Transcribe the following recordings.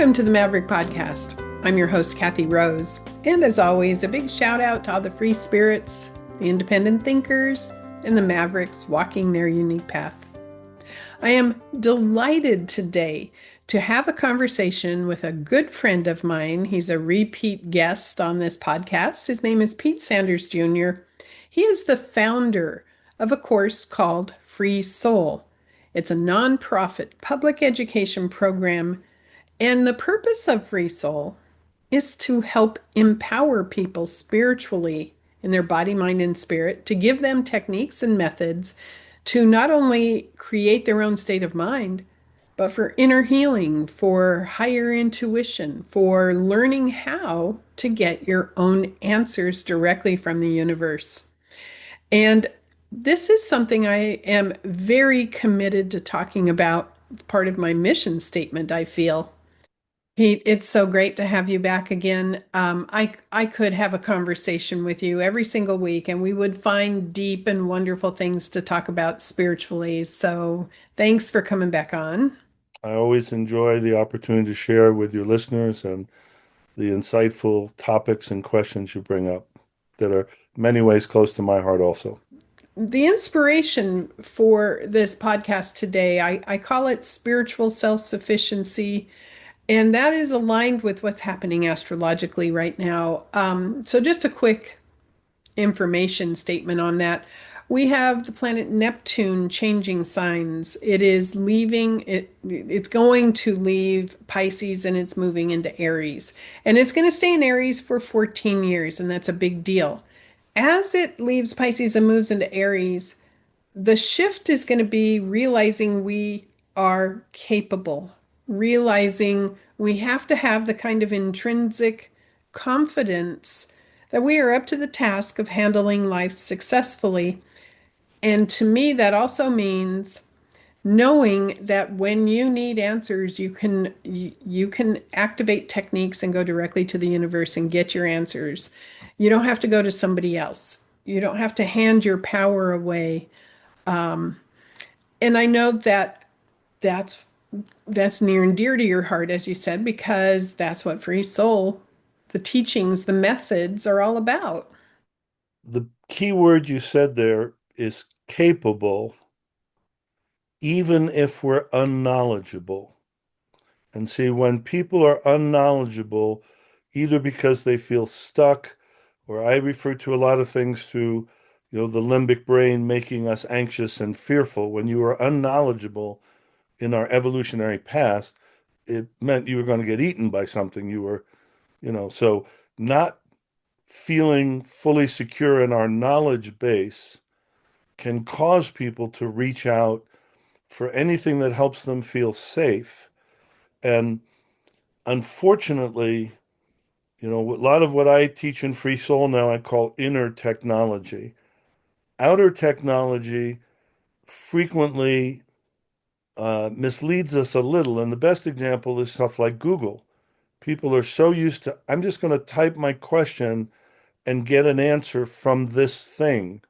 Welcome to the Maverick Podcast. I'm your host, Kathy Rose. And as always, a big shout out to all the free spirits, the independent thinkers, and the Mavericks walking their unique path. I am delighted today to have a conversation with a good friend of mine. He's a repeat guest on this podcast. His name is Pete Sanders Jr. He is the founder of a course called Free Soul. It's a nonprofit public education program, and the purpose of Free Soul is to help empower people spiritually in their body, mind, and spirit, to give them techniques and methods to not only create their own state of mind, but for inner healing, for higher intuition, for learning how to get your own answers directly from the universe. And this is something I am very committed to talking about, part of my mission statement, I feel. Pete, it's so great to have you back again. I could have a conversation with you every single week, and we would find deep and wonderful things to talk about spiritually. So thanks for coming back on. I always enjoy the opportunity to share with your listeners and the insightful topics and questions you bring up that are many ways close to my heart also. The inspiration for this podcast today, I call it spiritual self-sufficiency. And that is aligned with what's happening astrologically right now. So just a quick information statement on that. We have the planet Neptune changing signs. It's going to leave Pisces and it's moving into Aries. And it's going to stay in Aries for 14 years, and that's a big deal. As it leaves Pisces and moves into Aries, the shift is going to be realizing we are capable, realizing we have to have the kind of intrinsic confidence that we are up to the task of handling life successfully. And to me, that also means knowing that when you need answers, you can activate techniques and go directly to the universe and get your answers. You don't have to go to somebody else. You don't have to hand your power away. And I know that that's that's near and dear to your heart, as you said, because that's what Free Soul, the teachings, the methods are all about. The key word you said there is capable, even if we're unknowledgeable. And see, when people are unknowledgeable, either because they feel stuck, or I refer to a lot of things through, the limbic brain making us anxious and fearful. When you are unknowledgeable in our evolutionary past, it meant you were going to get eaten by something. So not feeling fully secure in our knowledge base can cause people to reach out for anything that helps them feel safe. And unfortunately, a lot of what I teach in Free Soul now, I call inner technology. Outer technology frequently misleads us a little. And the best example is stuff like Google. People are so used to, I'm just going to type my question and get an answer from this thing.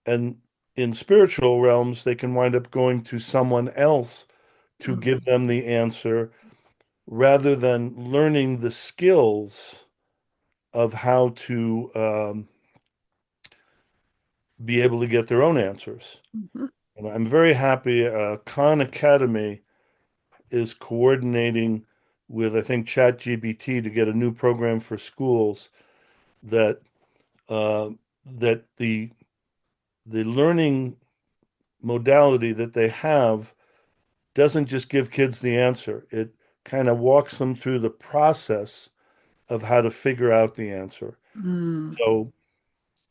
And in spiritual realms, they can wind up going to someone else to give them the answer rather than learning the skills of how to be able to get their own answers. Mhm. And I'm very happy. Khan Academy is coordinating with, I think, ChatGPT to get a new program for schools that that the learning modality that they have doesn't just give kids the answer. It kind of walks them through the process of how to figure out the answer. Mm. So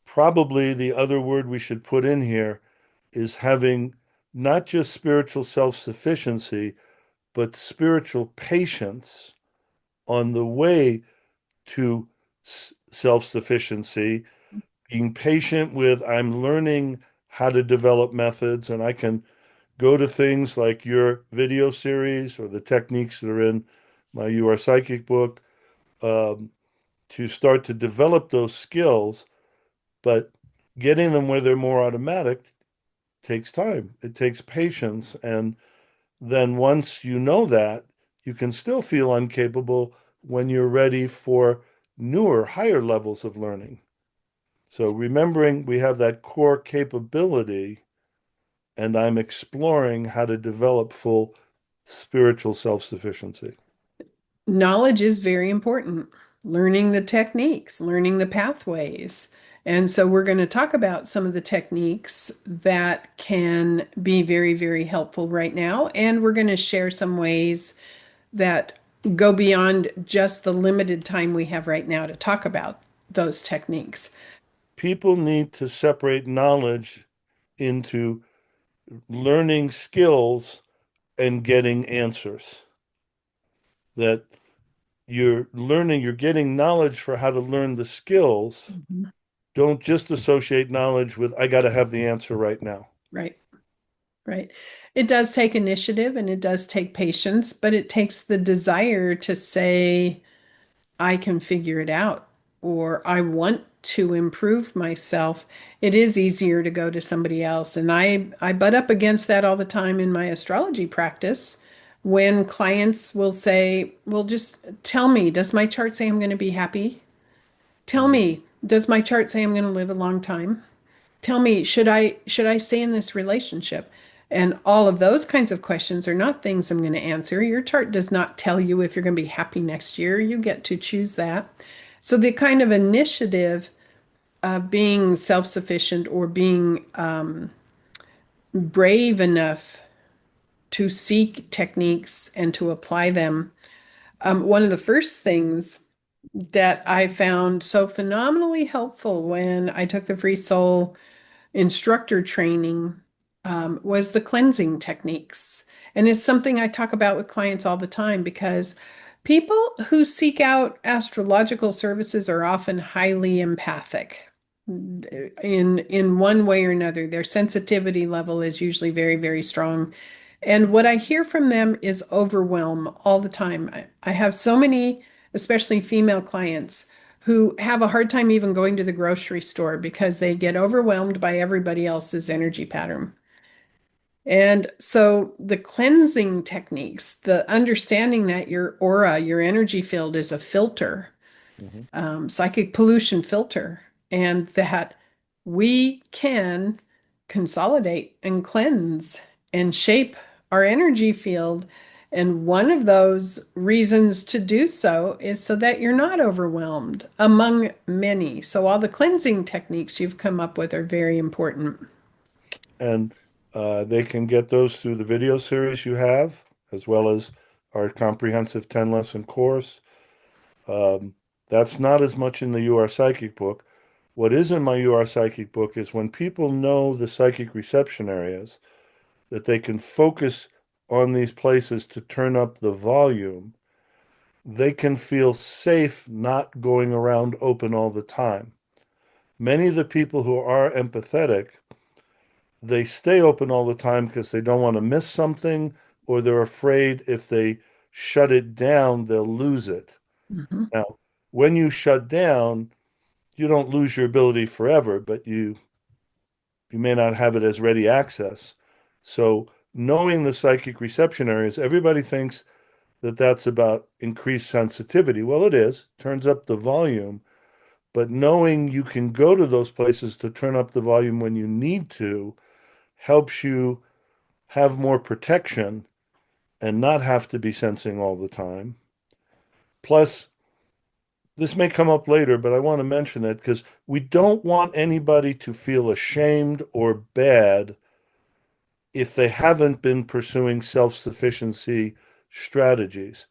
probably the other word we should put in here is having not just spiritual self-sufficiency, but spiritual patience on the way to self-sufficiency, being patient with I'm learning how to develop methods, and I can go to things like your video series or the techniques that are in my You Are Psychic book um, to start to develop those skills, but getting them where they're more automatic takes time. It takes patience. And then once you know that, You can still feel incapable when you're ready for newer, higher levels of learning. So remembering we have that core capability, and I'm exploring how to develop full spiritual self-sufficiency. Knowledge is very important. Learning the techniques, learning the pathways. And so we're going to talk about some of the techniques that can be very, very helpful right now. And we're going to share some ways that go beyond just the limited time we have right now to talk about those techniques. People need to separate knowledge into learning skills and getting answers. That you're learning, you're getting knowledge for how to learn the skills. Mhm. Don't just associate knowledge with, I got to have the answer right now. Right, right. It does take initiative and it does take patience, but it takes the desire to say, I can figure it out, or I want to improve myself. It is easier to go to somebody else. And I butt up against that all the time in my astrology practice when clients will say, well, just tell me, does my chart say I'm going to be happy? Tell Mhm. me, does my chart say I'm going to live a long time? Tell me, should I stay in this relationship? And all of those kinds of questions are not things I'm going to answer. Your chart does not tell you if you're going to be happy next year. You get to choose that. So the kind of initiative of being self-sufficient or being brave enough to seek techniques and to apply them. One of the first things that I found so phenomenally helpful when I took the Free Soul instructor training was the cleansing techniques. And it's something I talk about with clients all the time because people who seek out astrological services are often highly empathic in one way or another. Their sensitivity level is usually very, very strong. And what I hear from them is overwhelm all the time. I have so many, especially female clients, who have a hard time even going to the grocery store because they get overwhelmed by everybody else's energy pattern. And so the cleansing techniques, the understanding that your aura, your energy field is a filter, Mhm. psychic pollution filter, and that we can consolidate and cleanse and shape our energy field. And one of those reasons to do so is so that you're not overwhelmed among many. So, all the cleansing techniques you've come up with are very important. And they can get those through the video series you have, as well as our comprehensive 10 lesson course. Um, that's not as much in the You Are Psychic book. What is in my You Are Psychic book is when people know the psychic reception areas, that they can focus on these places to turn up the volume, they can feel safe not going around open all the time. Many of the people who are empathetic, they stay open all the time because they don't want to miss something, or they're afraid if they shut it down, they'll lose it. Mhm. Now, when you shut down, you don't lose your ability forever, but you may not have it as ready access. So knowing the psychic reception areas, everybody thinks that that's about increased sensitivity. Well, it is, turns up the volume, but knowing you can go to those places to turn up the volume when you need to helps you have more protection and not have to be sensing all the time. Plus, this may come up later, but I want to mention it because we don't want anybody to feel ashamed or bad if they haven't been pursuing self-sufficiency strategies.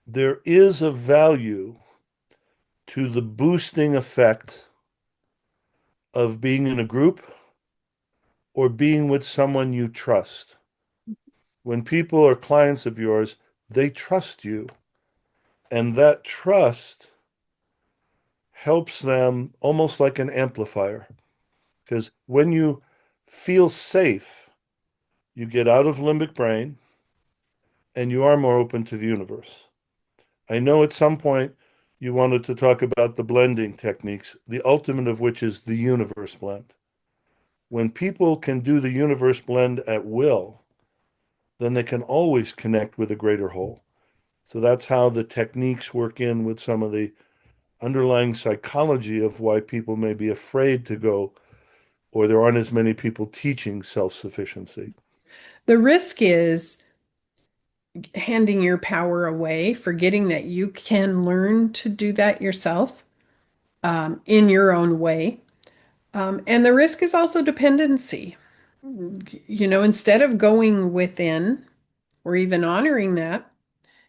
There is a value to the boosting effect of being in a group or being with someone you trust. When people are clients of yours, they trust you. And that trust helps them almost like an amplifier. Because when you feel safe, you get out of limbic brain and you are more open to the universe. I know at some point you wanted to talk about the blending techniques, the ultimate of which is the universe blend. When people can do the universe blend at will, then they can always connect with a greater whole. So that's how the techniques work in with some of the underlying psychology of why people may be afraid to go, or there aren't as many people teaching self-sufficiency. The risk is handing your power away, forgetting that you can learn to do that yourself in your own way. And the risk is also dependency. Instead of going within or even honoring that,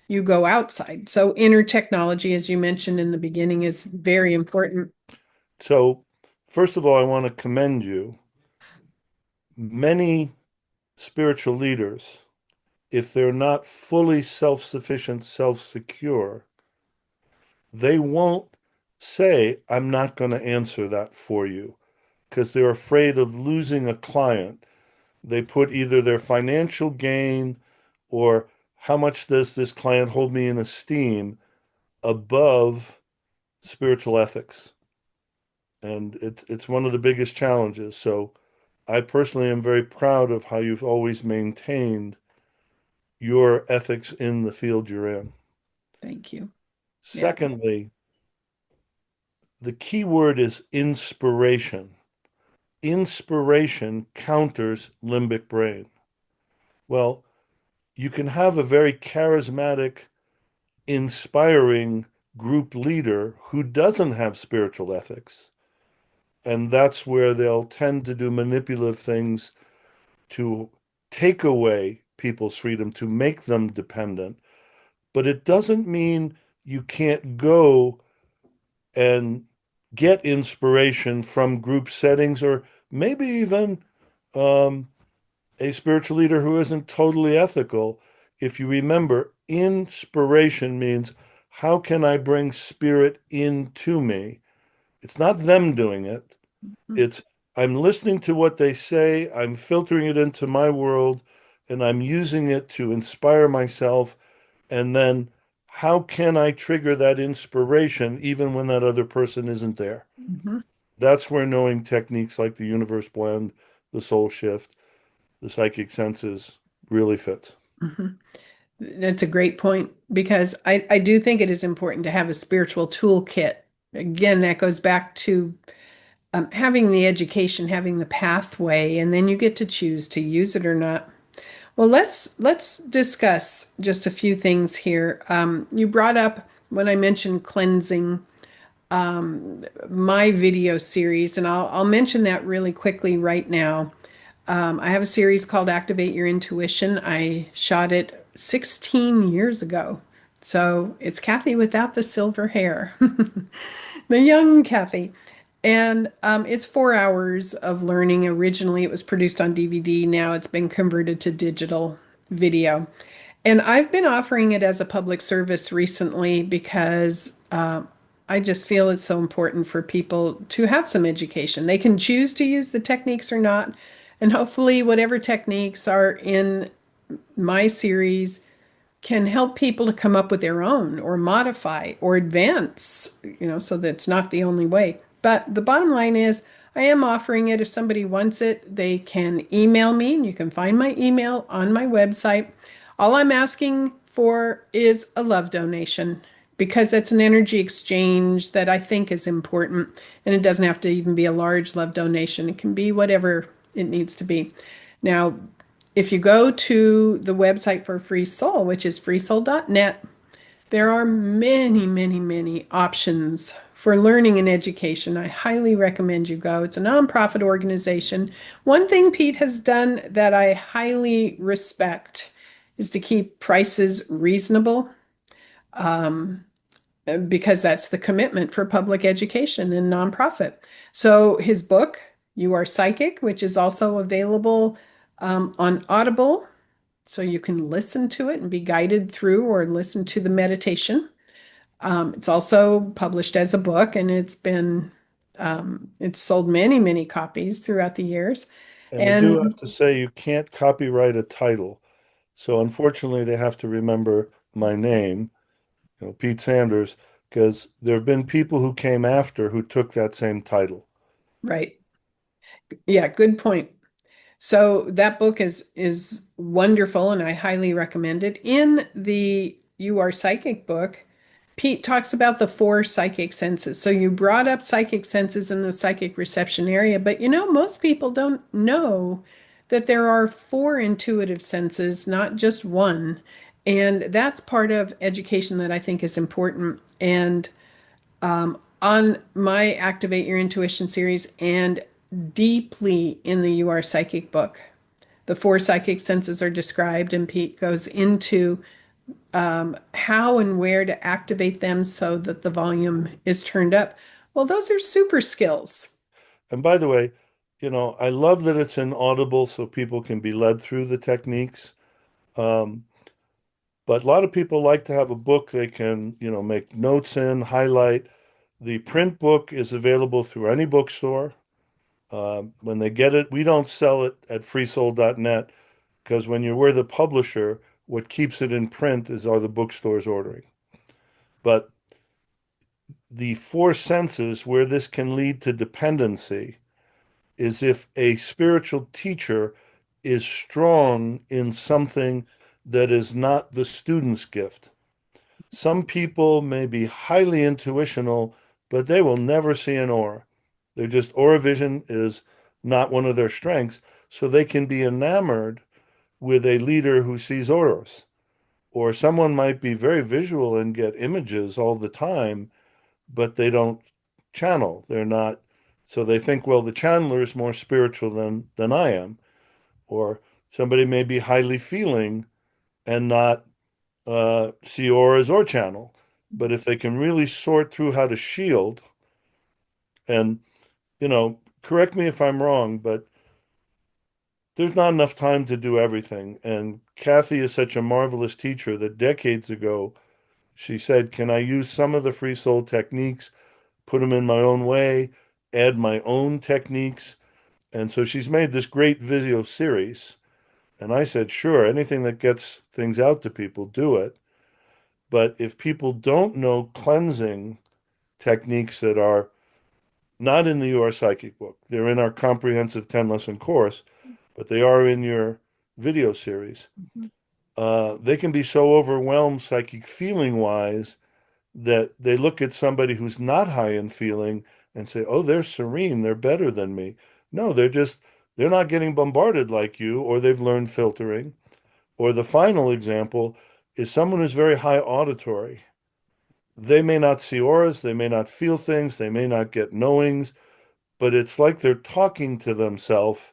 you go outside. So, inner technology, as you mentioned in the beginning, is very important. So, first of all, I want to commend you. Many spiritual leaders, if they're not fully self-sufficient, self-secure, they won't say, I'm not going to answer that for you because they're afraid of losing a client. They put either their financial gain or how much does this client hold me in esteem above spiritual ethics. And it's one of the biggest challenges. So I personally am very proud of how you've always maintained your ethics in the field you're in. Thank you. Yeah. Secondly, the key word is inspiration. Inspiration counters limbic brain. Well, you can have a very charismatic, inspiring group leader who doesn't have spiritual ethics. And that's where they'll tend to do manipulative things to take away people's freedom, to make them dependent. But it doesn't mean you can't go and get inspiration from group settings or maybe even um, a spiritual leader who isn't totally ethical. If you remember, inspiration means how can I bring spirit into me? It's not them doing it. It's I'm listening to what they say, I'm filtering it into my world, and I'm using it to inspire myself. And then how can I trigger that inspiration even when that other person isn't there? Mhm. That's where knowing techniques like the universe blend, the soul shift, the psychic senses really fits. Mhm. That's a great point because I do think it is important to have a spiritual toolkit. Again, that goes back to having the education, having the pathway, and then you get to choose to use it or not. Well, let's discuss just a few things here. You brought up when I mentioned cleansing my video series, and I'll mention that really quickly right now. I have a series called Activate Your Intuition. I shot it 16 years ago. So it's Kathy without the silver hair, the young Kathy. And it's 4 hours of learning. Originally, it was produced on DVD. Now it's been converted to digital video. And I've been offering it as a public service recently because I just feel it's so important for people to have some education. They can choose to use the techniques or not. And hopefully, whatever techniques are in my series can help people to come up with their own or modify or advance, so that it's not the only way. But the bottom line is, I am offering it. If somebody wants it, they can email me, and you can find my email on my website. All I'm asking for is a love donation because it's an energy exchange that I think is important. And it doesn't have to even be a large love donation, it can be whatever it needs to be. Now, if you go to the website for Free Soul, which is freesoul.net, there are many, many, many options for learning and education. I highly recommend you go. It's a nonprofit organization. One thing Pete has done that I highly respect is to keep prices reasonable, because that's the commitment for public education and nonprofit. So his book, You Are Psychic, which is also available on Audible, so you can listen to it and be guided through or listen to the meditation. It's also published as a book, and it's sold many, many copies throughout the years. And I do have And to say, you can't copyright a title. So unfortunately, they have to remember my name, Pete Sanders, because there have been people who came after who took that same title. right, yeah, good point. So that book is wonderful and I highly recommend it. In the You Are Psychic book, Pete talks about the four psychic senses. So you brought up psychic senses in the psychic reception area, but most people don't know that there are four intuitive senses, not just one. And that's part of education that I think is important. And on my Activate Your Intuition series and deeply in the You Are Psychic book, the four psychic senses are described, and Pete goes into how and where to activate them so that the volume is turned up. Well, those are super skills. And by the way, I love that it's in Audible so people can be led through the techniques. Um, but a lot of people like to have a book they can, make notes in, highlight. The print book is available through any bookstore. When they get it, we don't sell it at freesoul.net because when we're the publisher, what keeps it in print are the bookstores ordering. But the four senses where this can lead to dependency is if a spiritual teacher is strong in something that is not the student's gift. Some people may be highly intuitional, but they will never see an aura. They're just aura vision is not one of their strengths, so they can be enamored with a leader who sees auras. Or someone might be very visual and get images all the time, but they don't channel. They're not, so they think, well, the channeler is more spiritual than I am. Or somebody may be highly feeling and not see auras or channel. But if they can really sort through how to shield, and correct me if I'm wrong, but there's not enough time to do everything. And Kathy is such a marvelous teacher that decades ago she said, "Can I use some of the free soul techniques, put them in my own way, add my own techniques?" And so she's made this great video series. And I said, sure, anything that gets things out to people, do it. But if people don't know cleansing techniques that are not in the You Are Psychic book, they're in our comprehensive 10 lesson course, but they are in your video series. They can be so overwhelmed psychic feeling wise that they look at somebody who's not high in feeling and say, oh, they're serene, they're better than me. No, they're not getting bombarded like you, or they've learned filtering. Or the final example is someone who's very high auditory. They may not see auras, they may not feel things, they may not get knowings, but it's like they're talking to themselves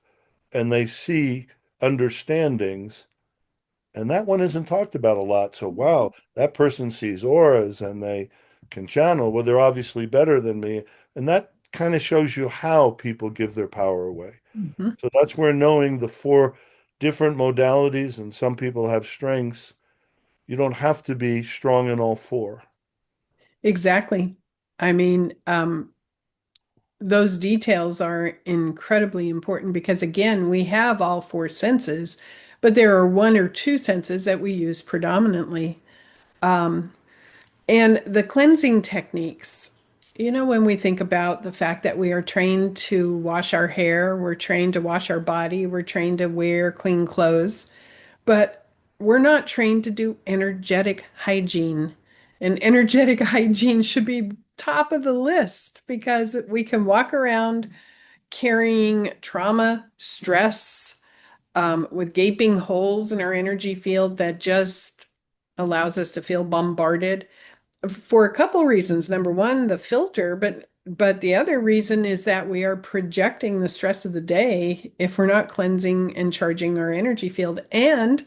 and they see understandings. And that one isn't talked about a lot. So, wow, that person sees auras and they can channel. Well, they're obviously better than me. And that kind of shows you how people give their power away. Mhm. So that's where knowing the four different modalities, and some people have strengths, you don't have to be strong in all four. Exactly. I mean, those details are incredibly important because, again, we have all four senses, but there are one or two senses that we use predominantly. And the cleansing techniques, when we think about the fact that we are trained to wash our hair, we're trained to wash our body, we're trained to wear clean clothes, but we're not trained to do energetic hygiene. And energetic hygiene should be top of the list because we can walk around carrying trauma, stress, with gaping holes in our energy field that just allows us to feel bombarded for a couple reasons. Number one, the filter, but the other reason is that we are projecting the stress of the day if we're not cleansing and charging our energy field. And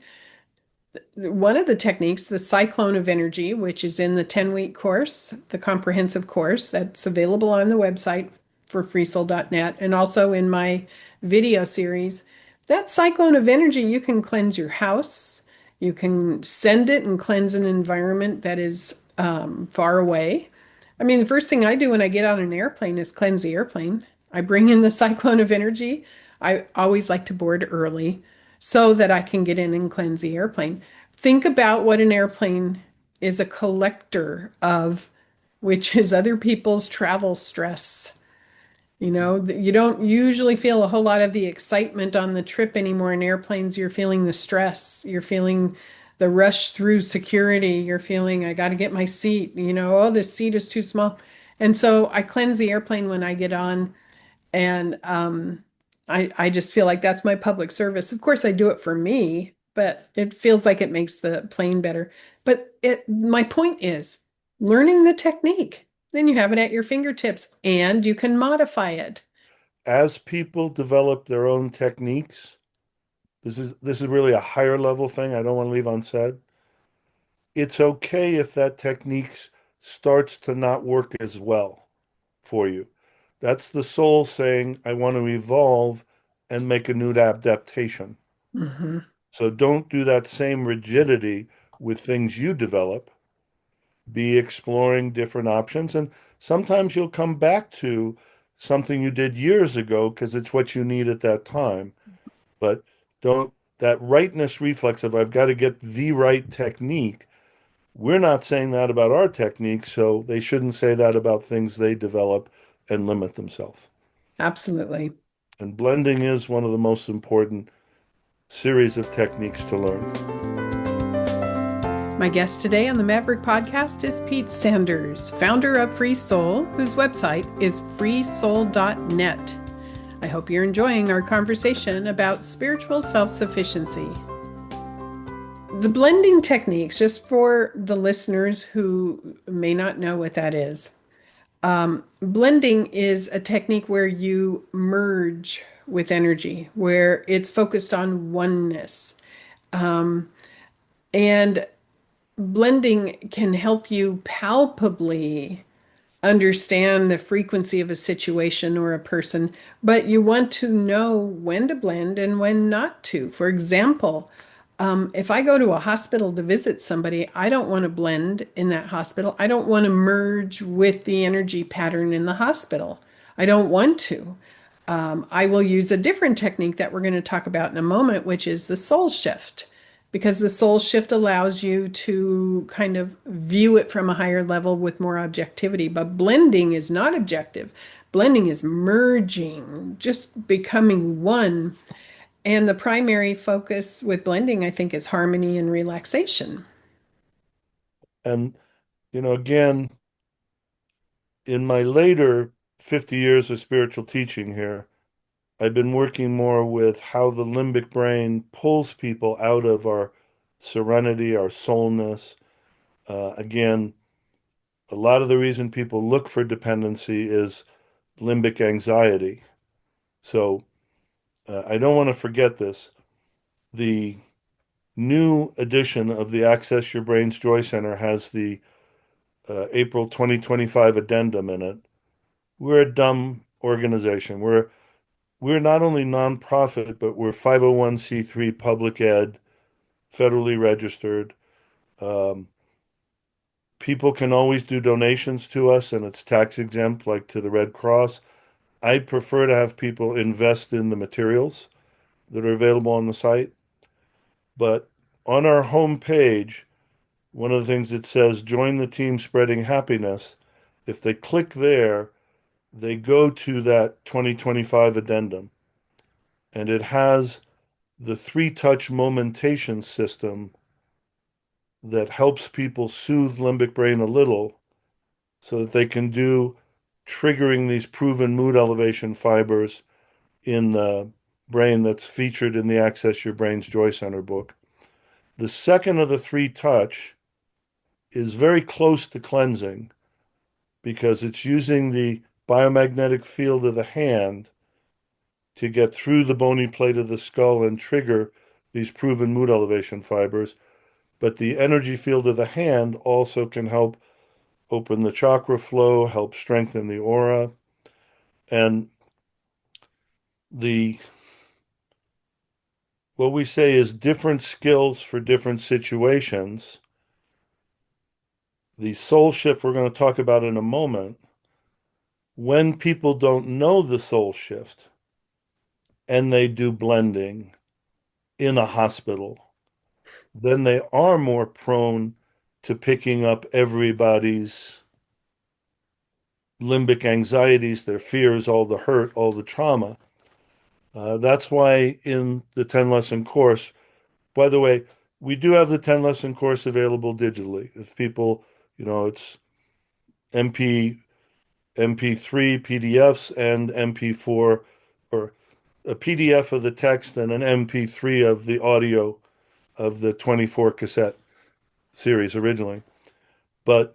one of the techniques, the cyclone of energy, which is in the 10-week course, the comprehensive course that's available on the website for freesoul.net and also in my video series, that cyclone of energy, you can cleanse your house. You can send it and cleanse an environment that is far away. I mean, the first thing I do when I get on an airplane is cleanse the airplane. I bring in the cyclone of energy. I always like to board early so that I can get in and cleanse the airplane. Think about what an airplane is a collector of, which is other people's travel stress. You don't usually feel a whole lot of the excitement on the trip anymore. In airplanes, you're feeling the stress, you're feeling the rush through security, you're feeling, I got to get my seat, oh, this seat is too small. And so I cleanse the airplane when I get on, and I just feel like that's my public service. Of course, I do it for me, but it feels like it makes the plane better. But my point is learning the technique. Then you have it at your fingertips and you can modify it. As people develop their own techniques, this is really a higher level thing I don't want to leave unsaid. It's okay if that technique starts to not work as well for you. That's the soul saying, I want to evolve and make a new adaptation. Hmm. So don't do that same rigidity with things you develop. Be exploring different options. And sometimes you'll come back to something you did years ago because it's what you need at that time. But don't, that rightness reflex of I've got to get the right technique. We're not saying that about our technique, so they shouldn't say that about things they develop and limit themselves. Absolutely. And blending is one of the most important series of techniques to learn. My guest today on the Maverick Podcast is Pete Sanders, founder of Free Soul, whose website is freesoul.net. I hope you're enjoying our conversation about spiritual self-sufficiency. The blending techniques, just for the listeners who may not know what that is, blending is a technique where you merge with energy, where it's focused on oneness. And blending can help you palpably understand the frequency of a situation or a person, but you want to know when to blend and when not to. For example, if I go to a hospital to visit somebody, I don't want to blend in that hospital. I don't want to merge with the energy pattern in the hospital. I don't want to. I will use a different technique that we're going to talk about in a moment, which is the soul shift, because the soul shift allows you to kind of view it from a higher level with more objectivity. But blending is not objective, blending is merging, just becoming one. And the primary focus with blending, I think, is harmony and relaxation. And, again, in my later 50 years of spiritual teaching here, I've been working more with how the limbic brain pulls people out of our serenity, our soulness. Again, a lot of the reason people look for dependency is limbic anxiety. So I don't want to forget this. The new edition of the Access Your Brain's Joy Center has the April 2025 addendum in it. We're a dumb organization. We're not only nonprofit, but we're 501c3 public ed, federally registered. Um, People can always do donations to us, and it's tax exempt, like to the Red Cross. I prefer to have people invest in the materials that are available on the site. But on our homepage, one of the things it says, join the team spreading happiness. If they click there, they go to that 2025 addendum, and it has the three-touch momentation system that helps people soothe limbic brain a little so that they can do triggering these proven mood elevation fibers in the brain that's featured in the Access Your Brain's Joy Center book. The second of the three touch is very close to cleansing because it's using the biomagnetic field of the hand to get through the bony plate of the skull and trigger these proven mood elevation fibers. But the energy field of the hand also can help open the chakra flow, help strengthen the aura. And the what we say is different skills for different situations. The soul shift we're going to talk about in a moment, when people don't know the soul shift and they do blending in a hospital, then they are more prone to picking up everybody's limbic anxieties, their fears, all the hurt, all the trauma. That's why in the 10 lesson course, by the way, we do have the 10 lesson course available digitally. If people, it's MP, MP3 PDFs and MP4, or a PDF of the text and an MP3 of the audio of the 24 cassette series originally. But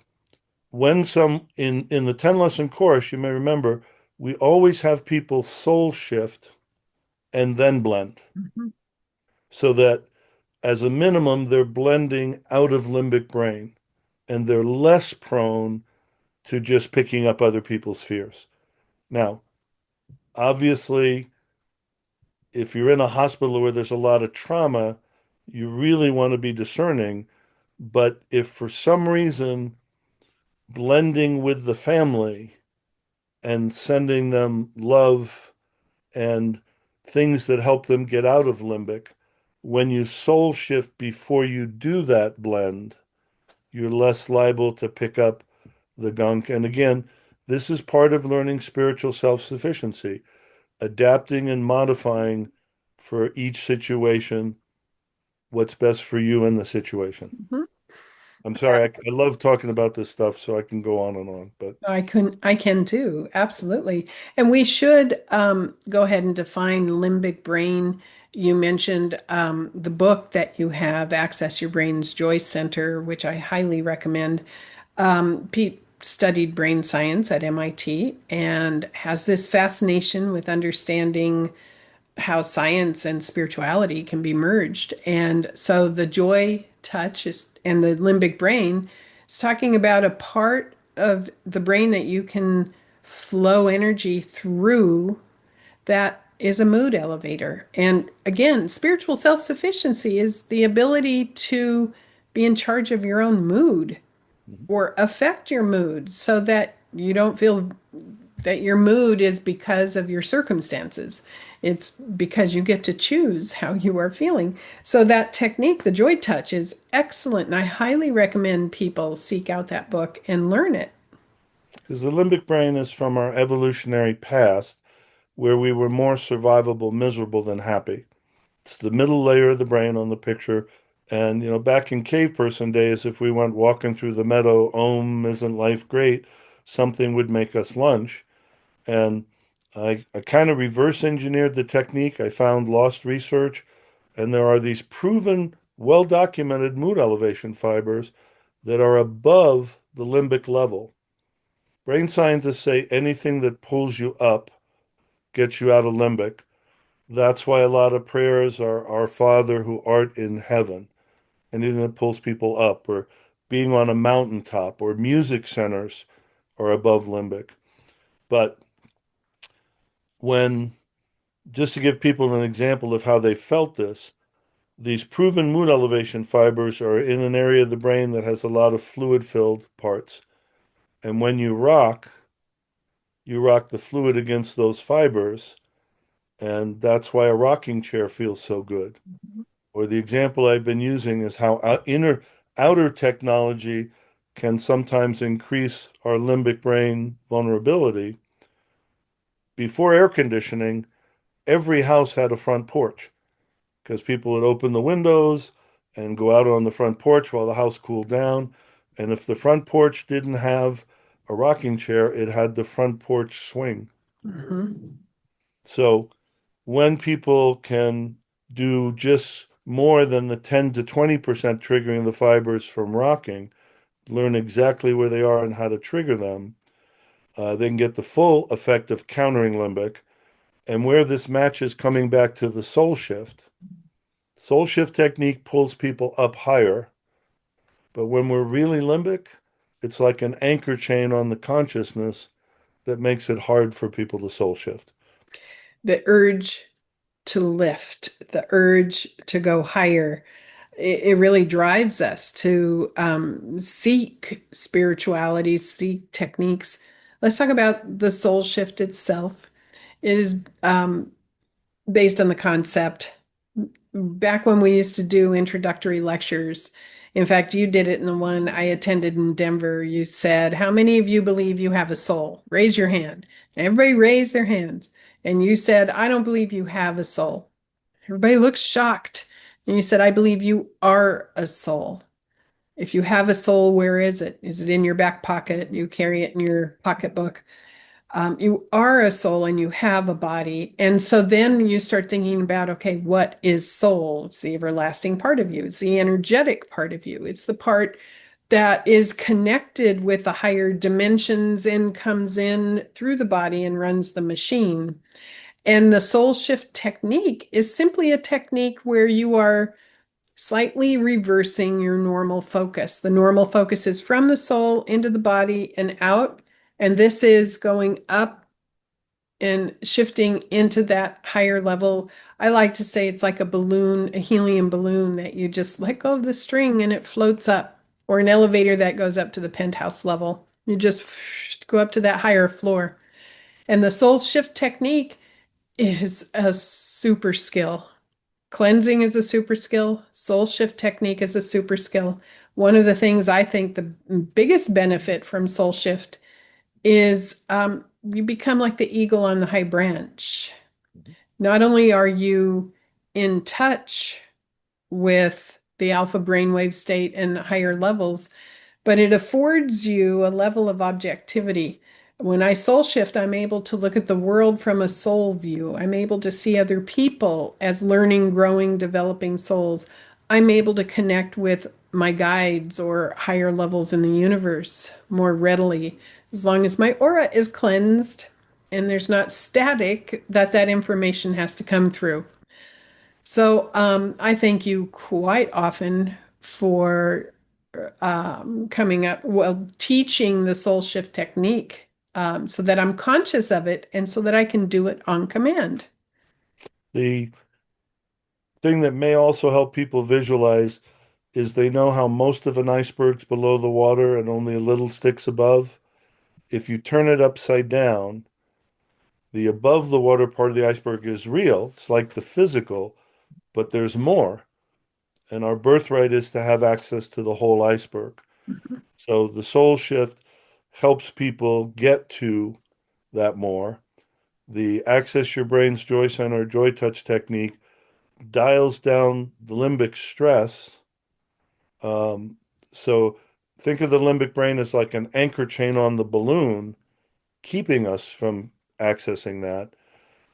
when in the 10 lesson course, you may remember, we always have people soul shift and then blend, Mhm. so that as a minimum, they're blending out of limbic brain and they're less prone to just picking up other people's fears. Now, obviously, if you're in a hospital where there's a lot of trauma, you really want to be discerning. But if for some reason blending with the family and sending them love and things that help them get out of limbic, when you soul shift before you do that blend, you're less liable to pick up the gunk. And again, this is part of learning spiritual self-sufficiency, adapting and modifying for each situation what's best for you in the situation. Mhm. I'm sorry, I love talking about this stuff, so I can go on and on, but I can too, absolutely. And we should go ahead and define limbic brain. You mentioned the book that you have, Access Your Brain's Joy Center, which I highly recommend. Pete studied brain science at MIT and has this fascination with understanding how science and spirituality can be merged. And so the joy touch is, and the limbic brain is talking about a part of the brain that you can flow energy through that is a mood elevator. And again, spiritual self sufficiency is the ability to be in charge of your own mood or affect your mood so that you don't feel that your mood is because of your circumstances. It's because you get to choose how you are feeling. So that technique, the joy touch, is excellent. And I highly recommend people seek out that book and learn it. because the limbic brain is from our evolutionary past where we were more survivable, miserable than happy. It's the middle layer of the brain on the picture. And, back in cave person days, if we went walking through the meadow, isn't life great? Something would make us lunch. And I kind of reverse engineered the technique. I found lost research, and there are these proven, well documented mood elevation fibers that are above the limbic level. Brain scientists say anything that pulls you up gets you out of limbic. That's why a lot of prayers are Our Father who art in heaven, anything that pulls people up, or being on a mountaintop, or music centers are above limbic. But when, just to give people an example of how they felt this, these proven mood elevation fibers are in an area of the brain that has a lot of fluid filled parts. And when you rock the fluid against those fibers, and that's why a rocking chair feels so good. Or the example I've been using is how outer technology can sometimes increase our limbic brain vulnerability. Before air conditioning, every house had a front porch because people would open the windows and go out on the front porch while the house cooled down. And if the front porch didn't have a rocking chair, it had the front porch swing. Mhm. So when people can do just more than the 10 to 20% triggering the fibers from rocking, learn exactly where they are and how to trigger them, they can get the full effect of countering limbic. And where this matches coming back to the soul shift technique pulls people up higher. But when we're really limbic, it's like an anchor chain on the consciousness that makes it hard for people to soul shift. The urge to lift, the urge to go higher, it really drives us to seek spirituality, seek techniques. Let's talk about the soul shift itself. It is based on the concept. Back when we used to do introductory lectures In fact, you did it in the one I attended in Denver. You said, "How many of you believe you have a soul? Raise your hand." And everybody raised their hands. And you said, "I don't believe you have a soul." Everybody looks shocked. And you said, "I believe you are a soul. If you have a soul, where is it? Is it in your back pocket? You carry it in your pocketbook. You are a soul and you have a body." And so then you start thinking about, okay, what is soul? It's the everlasting part of you. It's the energetic part of you. It's the part that is connected with the higher dimensions and comes in through the body and runs the machine. And the soul shift technique is simply a technique where you are slightly reversing your normal focus. The normal focus is from the soul into the body and out. And this is going up and shifting into that higher level. I like to say it's like a balloon, a helium balloon that you just let go of the string and it floats up, or an elevator that goes up to the penthouse level. You just go up to that higher floor. And the soul shift technique is a super skill. Cleansing is a super skill. Soul shift technique is a super skill. One of the things I think the biggest benefit from soul shift is you become like the eagle on the high branch. Not only are you in touch with the alpha brainwave state and higher levels, but it affords you a level of objectivity. When I soul shift, I'm able to look at the world from a soul view. I'm able to see other people as learning, growing, developing souls. I'm able to connect with my guides or higher levels in the universe more readily, as long as my aura is cleansed and there's not static that information has to come through. So I thank you quite often for coming up, well, teaching the soul shift technique, so that I'm conscious of it and so that I can do it on command. The thing that may also help people visualize is they know how most of an iceberg's below the water and only a little sticks above. If you turn it upside down, the above the water part of the iceberg is real. It's like the physical, but there's more. And our birthright is to have access to the whole iceberg. So the soul shift helps people get to that more. The Access Your Brain's Joy Center Joy Touch technique dials down the limbic stress. Um, so think of the limbic brain as like an anchor chain on the balloon, keeping us from accessing that.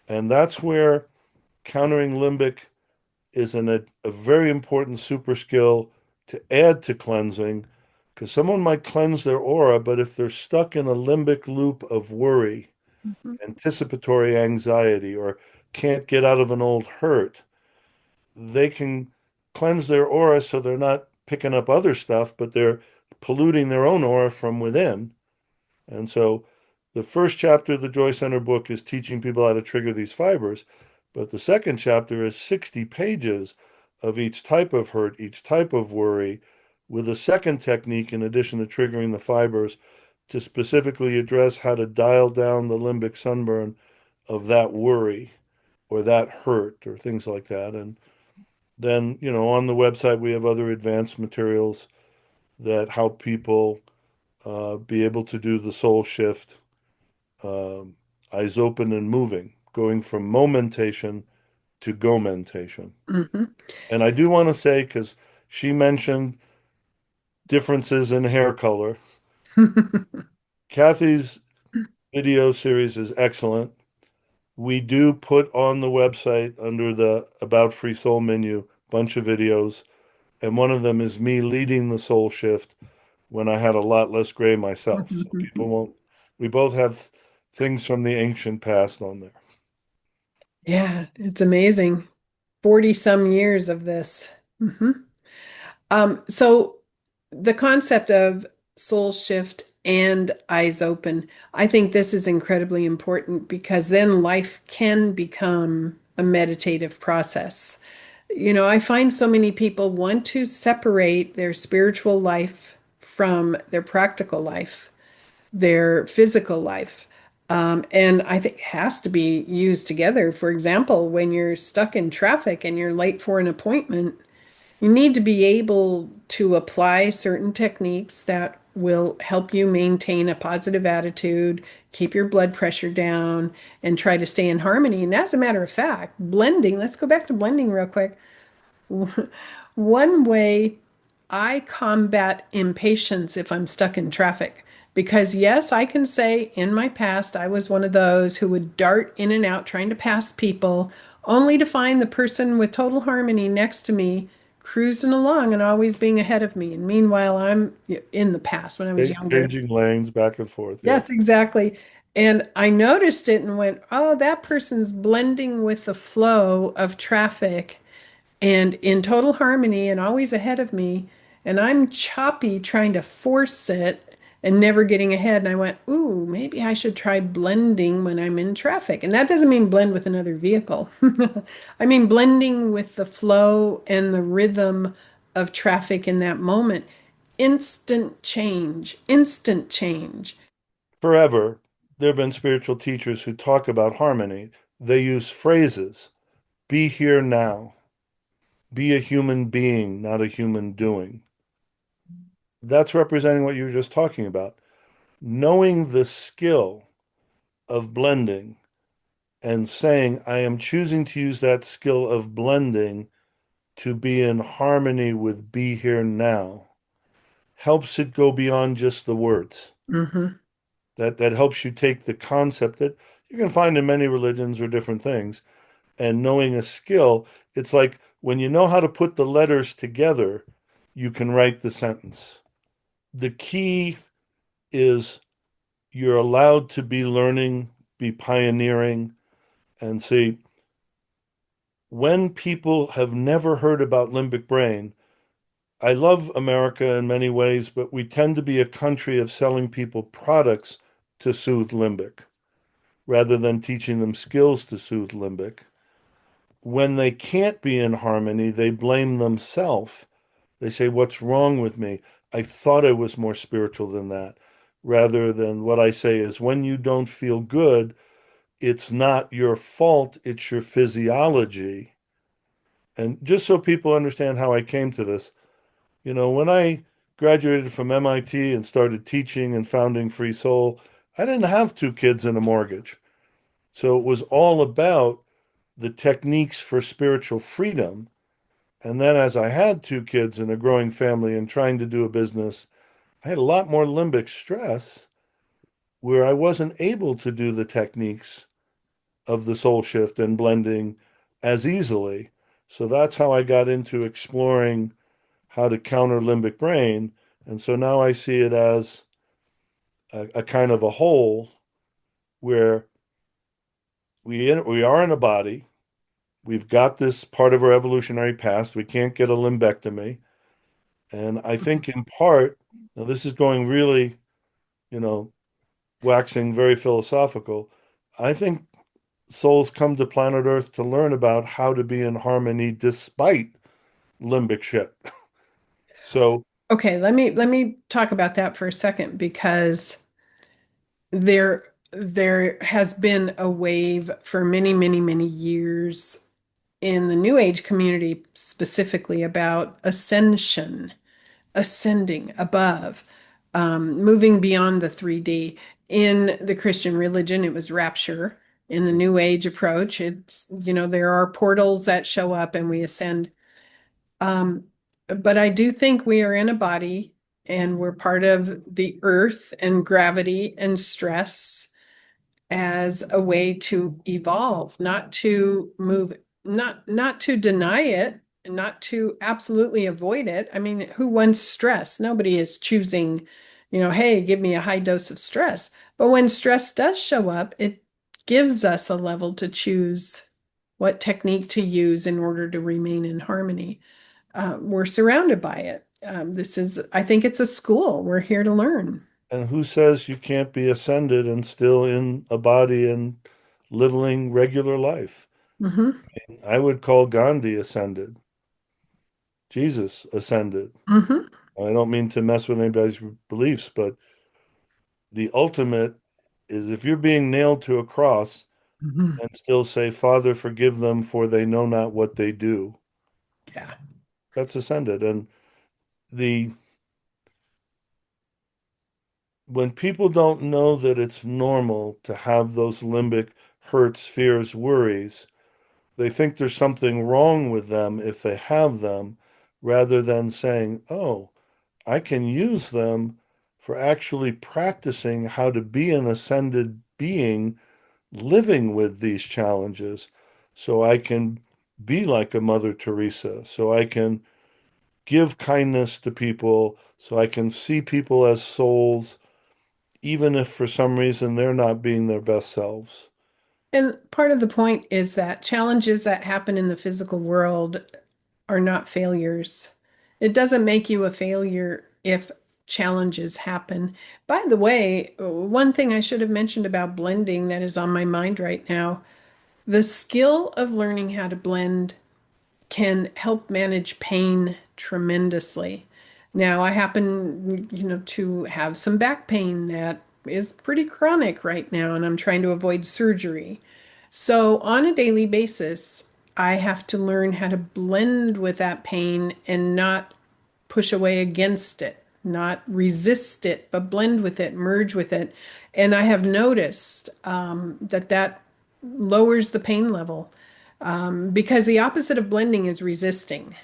And that's where countering limbic is a very important super skill to add to cleansing, because someone might cleanse their aura, but if they're stuck in a limbic loop of worry, Mhm. anticipatory anxiety, or can't get out of an old hurt, they can cleanse their aura so they're not picking up other stuff, but they're polluting their own aura from within. And so the first chapter of the Joy Center book is teaching people how to trigger these fibers. But the second chapter is 60 pages of each type of hurt, each type of worry, with a second technique in addition to triggering the fibers to specifically address how to dial down the limbic sunburn of that worry or that hurt or things like that. And then, on the website, we have other advanced materials that help people be able to do the soul shift, um, eyes open and moving, going from momentation to gomentation. Mhm. And I do want to say, because she mentioned differences in hair color, Kathy's video series is excellent. We do put on the website under the About Free Soul menu a bunch of videos, and one of them is me leading the soul shift when I had a lot less gray myself. So people won't, we both have things from the ancient past on there. Yeah, it's amazing. 40 some years of this. So the concept of soul shift and eyes open, I think this is incredibly important because then life can become a meditative process. I find so many people want to separate their spiritual life from their practical life, their physical life. And I think it has to be used together. For example, when you're stuck in traffic and you're late for an appointment, You need to be able to apply certain techniques that will help you maintain a positive attitude, keep your blood pressure down, and try to stay in harmony. And as a matter of fact, blending, let's go back to blending real quick. One way I combat impatience if I'm stuck in traffic. Because, yes, I can say in my past, I was one of those who would dart in and out trying to pass people, only to find the person with total harmony next to me cruising along and always being ahead of me. And meanwhile, I'm in the past when I was younger. Changing lanes back and forth. Yeah. Yes, exactly. And I noticed it and went, oh, that person's blending with the flow of traffic and in total harmony and always ahead of me. And I'm choppy trying to force it and never getting ahead. And I went, ooh, maybe I should try blending when I'm in traffic. And that doesn't mean blend with another vehicle. I mean blending with the flow and the rhythm of traffic in that moment. Instant change, instant change. Forever, there have been spiritual teachers who talk about harmony. They use phrases: be here now, be a human being, not a human doing. That's representing what you were just talking about. Knowing the skill of blending and saying, I am choosing to use that skill of blending to be in harmony with be here now, helps it go beyond just the words. Hmm. That helps you take the concept that you can find in many religions or different things, and knowing a skill, it's like when you know how to put the letters together, you can write the sentence. The key is you're allowed to be learning, be pioneering, and see when people have never heard about limbic brain. I love America in many ways, but we tend to be a country of selling people products to soothe limbic rather than teaching them skills to soothe limbic. When they can't be in harmony, they blame themselves. They say, what's wrong with me? I thought I was more spiritual than that. Rather than what I say is, when you don't feel good, it's not your fault, it's your physiology. And just so people understand how I came to this, when I graduated from MIT and started teaching and founding Free Soul, I didn't have two kids and a mortgage. So it was all about the techniques for spiritual freedom. And then as I had two kids and a growing family and trying to do a business, I had a lot more limbic stress where I wasn't able to do the techniques of the soul shift and blending as easily. So that's how I got into exploring how to counter limbic brain. And so now I see it as a kind of a whole where we are in a body. We've got this part of our evolutionary past. We can't get a lumpectomy. And I think in part, now this is going really, you know, waxing very philosophical. I think souls come to planet Earth to learn about how to be in harmony despite limbic shit. So, Okay, let me talk about that for a second because there has been a wave for many, many, many years in the New Age community specifically about ascension, ascending above, moving beyond the 3D. In the Christian religion, it was rapture. In the New Age approach, there are portals that show up and we ascend. Um, but I do think we are in a body and we're part of the earth and gravity and stress as a way to evolve, not to move, not to deny it, not to absolutely avoid it. I mean, who wants stress? Nobody is choosing, hey, give me a high dose of stress. But when stress does show up, it gives us a level to choose what technique to use in order to remain in harmony. We're surrounded by it. I think it's a school. We're here to learn. and who says you can't be ascended and still in a body and living regular life? Hmm. I would call Gandhi ascended. Jesus ascended. Hmm. I don't mean to mess with anybody's beliefs, but the ultimate is if you're being nailed to a cross Hmm. and still say, Father, forgive them, for they know not what they do. Yeah. That's ascended. And the when people don't know that it's normal to have those limbic hurts, fears, worries, they think there's something wrong with them if they have them, rather than saying, oh, I can use them for actually practicing how to be an ascended being living with these challenges. So I can be like a Mother Teresa, so I can give kindness to people, so I can see people as souls, even if for some reason they're not being their best selves. And part of the point is that challenges that happen in the physical world are not failures. It doesn't make you a failure if challenges happen. By the way, one thing I should have mentioned about blending that is on my mind right now, the skill of learning how to blend can help manage pain tremendously. Now, I happen, to have some back pain that is pretty chronic right now, and I'm trying to avoid surgery. So, on a daily basis, I have to learn how to blend with that pain and not push away against it, not resist it, but blend with it, merge with it. And I have noticed that lowers the pain level because the opposite of blending is resisting.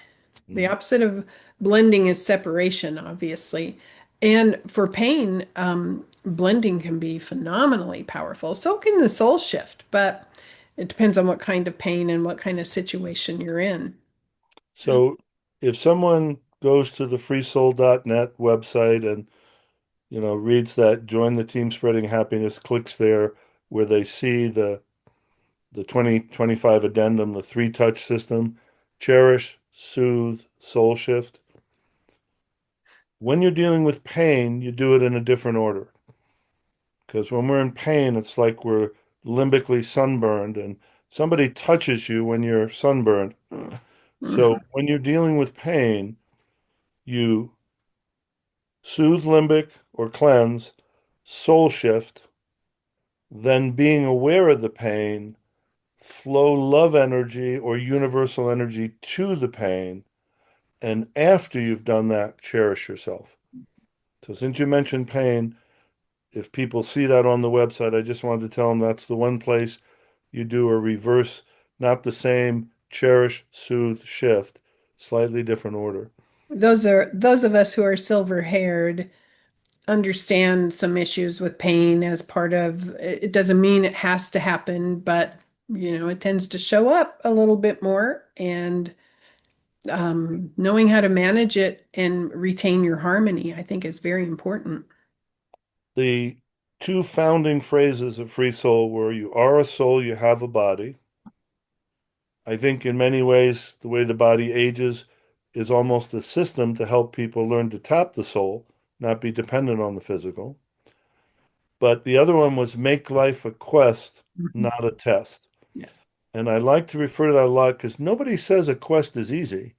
The Mhm. opposite of blending is separation, obviously. And for pain, blending can be phenomenally powerful. So can the soul shift, but it depends on what kind of pain and what kind of situation you're in. So if someone goes to the freesoul.net website and reads that join the team spreading happiness, clicks there where they see the 2025 addendum, the three touch system, cherish, soothe, soul shift. When you're dealing with pain, you do it in a different order. Because when we're in pain, it's like we're limbically sunburned and somebody touches you when you're sunburned. So Mhm. when you're dealing with pain, you soothe limbic or cleanse, soul shift, then being aware of the pain, flow love energy or universal energy to the pain. And after you've done that, cherish yourself. So since you mentioned pain, if people see that on the website, I just wanted to tell them that's the one place you do a reverse, not the same cherish, soothe, shift, slightly different order. Those of us who are silver haired understand some issues with pain as part of it doesn't mean it has to happen, but it tends to show up a little bit more. And knowing how to manage it and retain your harmony, I think is very important. The two founding phrases of Free Soul were you are a soul, you have a body. I think in many ways, the way the body ages is almost a system to help people learn to tap the soul, not be dependent on the physical. But the other one was make life a quest, Mhm. not a test. Yes. And I like to refer to that a lot because nobody says a quest is easy.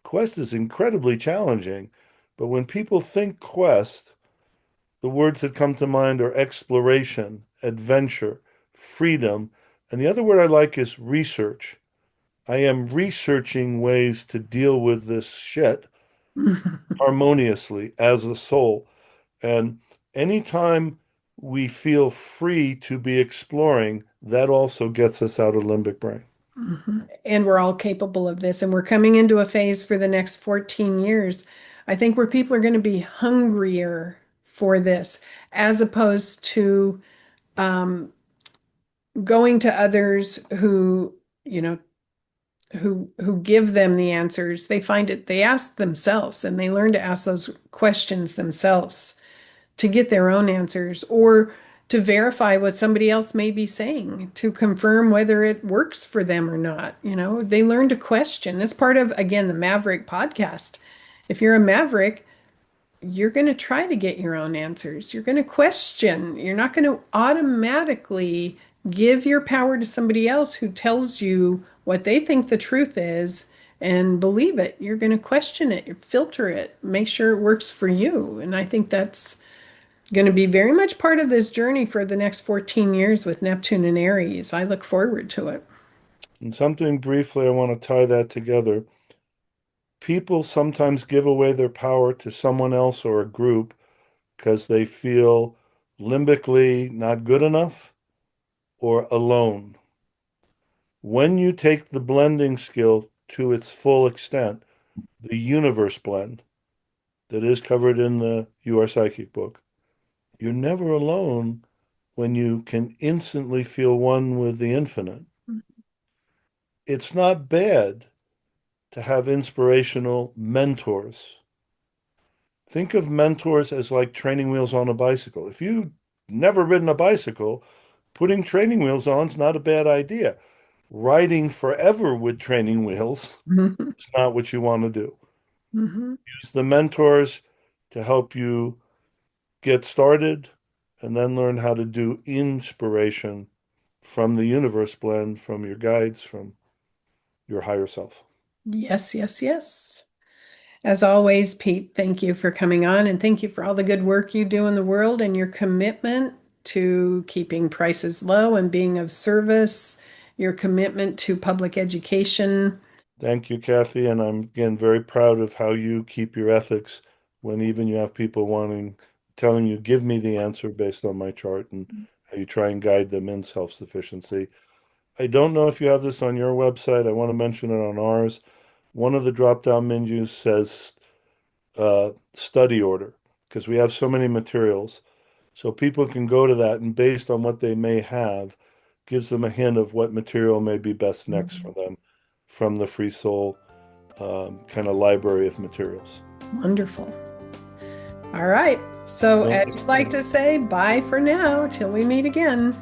Quest is incredibly challenging. But when people think quest, the words that come to mind are exploration, adventure, freedom. And the other word I like is research. I am researching ways to deal with this shit harmoniously as a soul. And anytime we feel free to be exploring, that also gets us out of limbic brain. Mhm. And we're all capable of this. And we're coming into a phase for the next 14 years, I think, where people are going to be hungrier for this, as opposed to um, going to others who give them the answers. They find it, they ask themselves and they learn to ask those questions themselves to get their own answers or to verify what somebody else may be saying to confirm whether it works for them or not. They learn to question. It's part of, again, the Maverick podcast. If you're a Maverick, you're going to try to get your own answers. You're going to question. You're not going to automatically give your power to somebody else who tells you what they think the truth is and believe it. You're going to question it, filter it, make sure it works for you. And I think that's going to be very much part of this journey for the next 14 years with Neptune and Aries. I look forward to it. And something briefly, I want to tie that together. People sometimes give away their power to someone else or a group because they feel limbically not good enough or alone. When you take the blending skill to its full extent, the universe blend that is covered in the You Are Psychic book, you're never alone when you can instantly feel one with the infinite. It's not bad to have inspirational mentors. Think of mentors as like training wheels on a bicycle. If you've never ridden a bicycle, putting training wheels on is not a bad idea. Riding forever with training wheels Mhm. is not what you want to do. Mhm. Use the mentors to help you get started and then learn how to do inspiration from the universe blend, from your guides, from your higher self. Yes, yes, yes. As always, Pete, thank you for coming on and thank you for all the good work you do in the world and your commitment to keeping prices low and being of service, your commitment to public education. Thank you, Kathy. And I'm again very proud of how you keep your ethics when even you have people telling you, give me the answer based on my chart, and how you try and guide them in self-sufficiency. I don't know if you have this on your website. I want to mention it on ours. One of the drop-down menus says study order because we have so many materials. So people can go to that and based on what they may have, gives them a hint of what material may be best next for them from the Free Soul kind of library of materials. Wonderful. All right. So, Until as you next like time. to say, bye for now till we meet again.